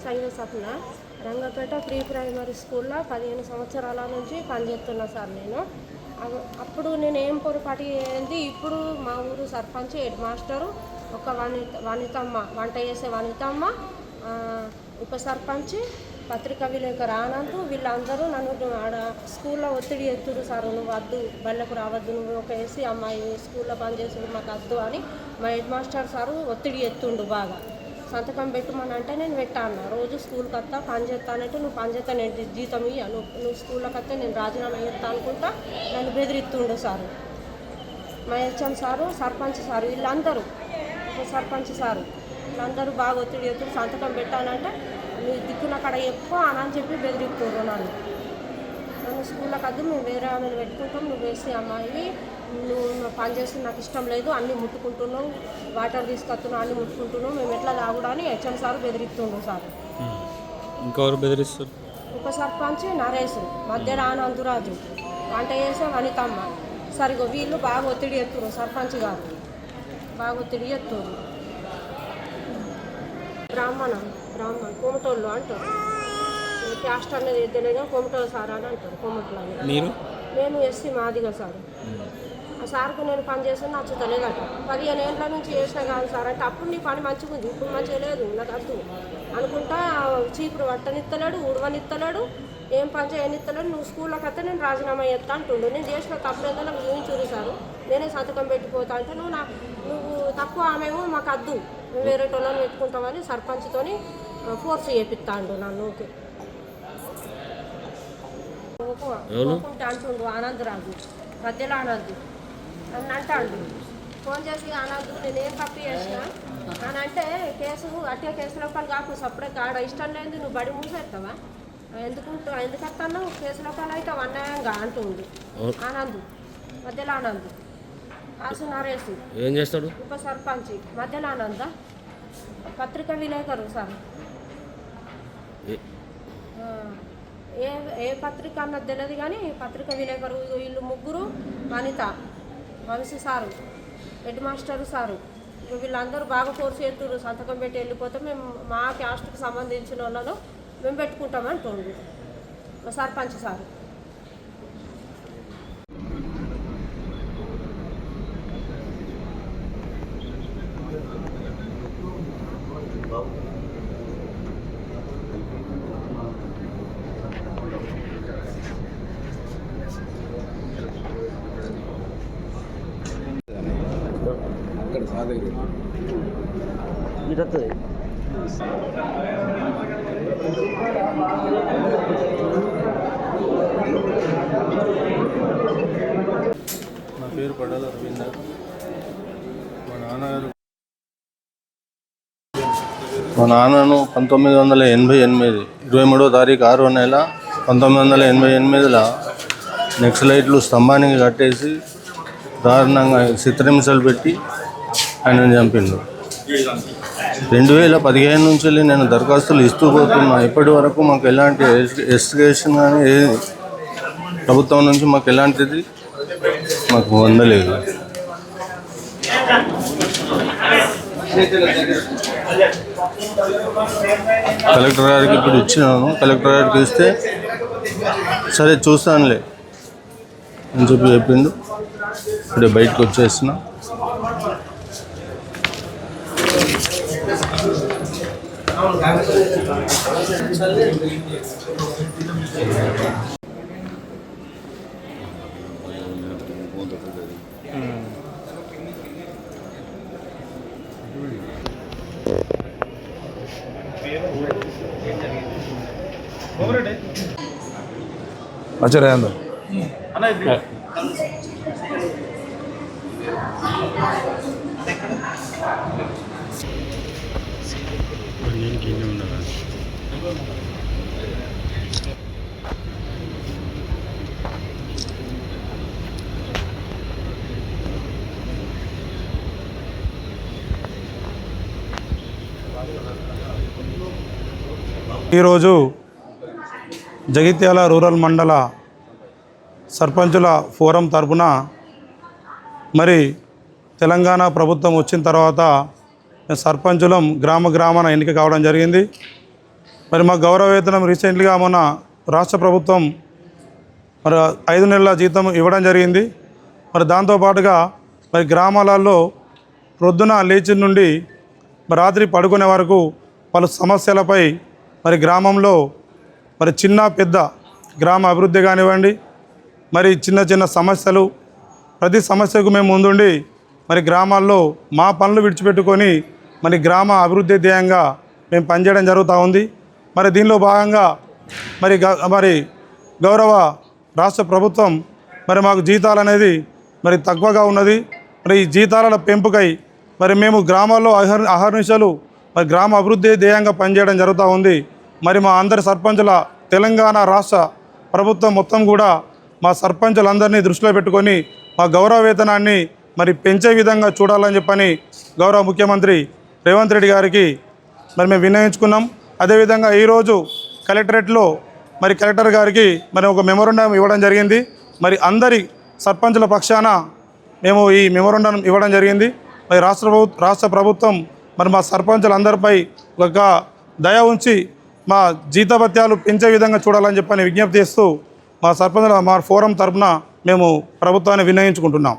సంఘ Sapna Rangapeta pre primary స్కూల్లో 15 సంవత్సరాల నుంచి పనిచేస్తున్నా సార్ నేను. అప్పుడు నేను ఏం పొరపాటు అయింది, ఇప్పుడు మా ఊరు సర్పంచ్, హెడ్ మాస్టరు, ఒక వనితమ్మ, వంట చేసే వనితమ్మ, ఉప సర్పంచ్, పత్రికా విలేకరు ఆనంద్, వీళ్ళందరూ నన్ను ఆడ స్కూల్లో ఒత్తిడి ఎత్తుడు సార్, నువ్వు వద్దు, బళ్ళకు రావద్దు, నువ్వు ఒక ఏసీ అమ్మాయి స్కూల్లో పనిచేసుడు మాకు వద్దు అని మా హెడ్ మాస్టర్ సారు ఒత్తిడి ఎత్తుండు బాగా. సంతకం పెట్టమని అంటే నేను పెట్టాను. రోజు స్కూల్కి వస్తా, పని చేస్తానంటే నువ్వు పని చేస్తా, నేను జీతం ఇయ్య, నువ్వు స్కూల్లోకి వస్తే నేను రాజీనామా చేస్తా అనుకుంటా నన్ను బెదిరిస్తుండు సారు. మా హెచ్ఎం సారు, సర్పంచ్ సారు, వీళ్ళందరూ, ఉప సర్పంచ్ సారు, వీళ్ళందరూ బాగా ఒత్తిడి ఎత్తుడు. సంతకం పెట్టానంటే నీ దిక్కున అక్కడ ఎక్కువ అని చెప్పి బెదిరిస్తుండ్రు నన్ను స్కూల్లోకి వద్దు, మేము వేరే ఆమెను పెట్టుకుంటాం, నువ్వు వేసి అమ్మాయి, నువ్వు పని చేస్తే నాకు ఇష్టం లేదు, అన్నీ ముట్టుకుంటున్నావు, వాటర్ తీసుకొస్తున్నావు, అన్నీ ముట్టుకుంటున్నావు, మేము ఎట్లా తాగుడా అని హెచ్ఎం సార్ బెదిరిస్తుండ్రు సార్. ఇంకెవరు బెదిరిస్తారు? ఉప సర్పంచ్ నరేష్, మధ్యలో ఆనందురాజు, వంట చేసే వనితమ్మ. సరిగో వీళ్ళు బాగా ఒత్తిడి ఎత్తురు, సర్పంచ్ గారు బాగా ఒత్తిడి ఎత్తురు. బ్రాహ్మణ్ కోమటోళ్ళు అంటారు, క్యాస్ట్ అనేది తెలియదు, కోమటోళ్ళ సార్ అని అంటారు. కోమటోళ్ళు మీరు? నేను ఎస్సీ మాదిగా సార్. ఆ సార్కు నేను పని చేస్తాను నచ్చుతలేదట. 15 ఏళ్ళ నుంచి చేసినా కాదు సార్ అంటే, అప్పుడు నీ పని మంచిగా ఉంది, ఇప్పుడు మంచిగా లేదు, నాకు వద్దు అనుకుంటా చీపురు పట్టనిస్తలేడు, ఉడవనిస్తలేడు, ఏం పని చేయనిస్తలేడు. నువ్వు స్కూల్లోకి వస్తే నేను రాజీనామా చేస్తా అంటుండు. నేను చేసిన తప్పు ఏదో నాకు చూపించురు సారు, నేనే సంతకం పెట్టిపోతా అంటే, నువ్వు తక్కువ ఆమెమో మాకు వద్దు, మేము వేరే టోళ్ళని పెట్టుకుంటామని సర్పంచ్తోని ఫోర్స్ చేపిస్తాండు నన్ను. అంటుండు ఆనందరాజు, మధ్యలో ఆనంద్ నన్ను అంటాడు, ఫోన్ చేసి ఆనంద్ నేనేం తప్పు చేసినా అని అంటే, కేసు అట్టే కేసు లోపాలు కాకు, సపరేట్ ఆడ ఇష్టం లేదు, నువ్వు బడి మూసేస్తావా, ఎందుకు వస్తాను కేసు లోపాలు అయితే అన్యాయంగా అంటుంది ఆనంద్. మధ్యలో ఆనంద్, ఆసు నరేష్ ఏం చేస్తాడు, ఉప సర్పంచ్, మధ్యలో ఆనంద పత్రికా విలేకరు సార్. ఏ పత్రిక అన్నది తెలియదు కానీ పత్రికా విలేకరు. వీళ్ళు ముగ్గురు, Vanitha, Vamshi sir, head master sir, వీళ్ళందరూ బాగా ఫోర్స్ చేస్తున్నారు. సంతకం పెట్టి వెళ్ళిపోతే మేము మా క్యాస్ట్కి సంబంధించిన వాళ్ళను మేము పెట్టుకుంటామంటుండ్రు సర్పంచ్ సారు. నా పేరు పడాల రవీందర్. మా నాన్నను 1988 23వ తారీఖు 6వ నెల 1988లో నక్సలైట్లు స్తంభానికి కట్టేసి దారుణంగా చిత్రహింసలు పెట్టి ఆయన చంపిండు. 2015 నుంచి నేను దరఖాస్తులు ఇస్తూ పోతున్నా. ఇప్పటి వరకు మాకు ఎలాంటి ఎస్టిగేషన్ కానీ ప్రభుత్వం నుంచి మాకు ఎలాంటిది మాకు అందలేదు. కలెక్టర్ గారికి ఇప్పుడు ఇచ్చినాను. కలెక్టర్ గారికి ఇస్తే సరే చూస్తానులే అని చెప్పిండు. ఇప్పుడే బయటకు వచ్చేసిన. अच्छा रहने दो। ఈరోజు జగిత్యాల రూరల్ మండల సర్పంచుల ఫోరం తరపున మరి తెలంగాణ ప్రభుత్వం వచ్చిన తర్వాత సర్పంచులం గ్రామాన ఎన్నిక కావడం జరిగింది. మరి మా గౌరవ వేతనం రీసెంట్గా మొన్న రాష్ట్ర ప్రభుత్వం మరి 5 నెలల జీతం ఇవ్వడం జరిగింది. మరి దాంతోపాటుగా మరి గ్రామాలలో ప్రొద్దున లేచి నుండి మరి రాత్రి పడుకునే వరకు పలు సమస్యలపై మరి గ్రామంలో మరి చిన్న పెద్ద గ్రామ అభివృద్ధి కానివ్వండి, మరి చిన్న చిన్న సమస్యలు, ప్రతి సమస్యకు మేము ముందుండి మరి గ్రామాల్లో మా పనులు విడిచిపెట్టుకొని మరి గ్రామ అభివృద్ధి ధ్యేయంగా మేము పనిచేయడం జరుగుతూ ఉంది. మరి దీనిలో భాగంగా మరి గౌరవ రాష్ట్ర ప్రభుత్వం మరి మాకు జీతాలు అనేది మరి తక్కువగా ఉన్నది. మరి ఈ జీతాల పెంపుకై మరి మేము గ్రామాల్లో అహర్నిశలు మరి గ్రామ అభివృద్ధి ధ్యేయంగా పనిచేయడం జరుగుతూ ఉంది. మరి మా అందరి సర్పంచుల తెలంగాణ రాష్ట్ర ప్రభుత్వం మొత్తం కూడా మా సర్పంచులందరినీ దృష్టిలో పెట్టుకొని మా గౌరవ వేతనాన్ని మరి పెంచే విధంగా చూడాలని చెప్పని గౌరవ ముఖ్యమంత్రి రేవంత్ రెడ్డి గారికి మరి మేము విన్నవించుకున్నాం. అదేవిధంగా ఈరోజు కలెక్టరేట్లో మరి కలెక్టర్ గారికి మరి ఒక మెమోరాండం ఇవ్వడం జరిగింది. మరి అందరి సర్పంచుల పక్షాన మేము ఈ మెమోరాండం ఇవ్వడం జరిగింది. మరి రాష్ట్ర ప్రభుత్వం మరి మా సర్పంచులందరిపై ఒక దయ ఉంచి మా జీతభత్యాలు పెంచే విధంగా చూడాలని చెప్పని విజ్ఞప్తి చేస్తూ మా ఫోరం తరఫున మేము ప్రభుత్వాన్ని విన్నవించుకుంటున్నాం.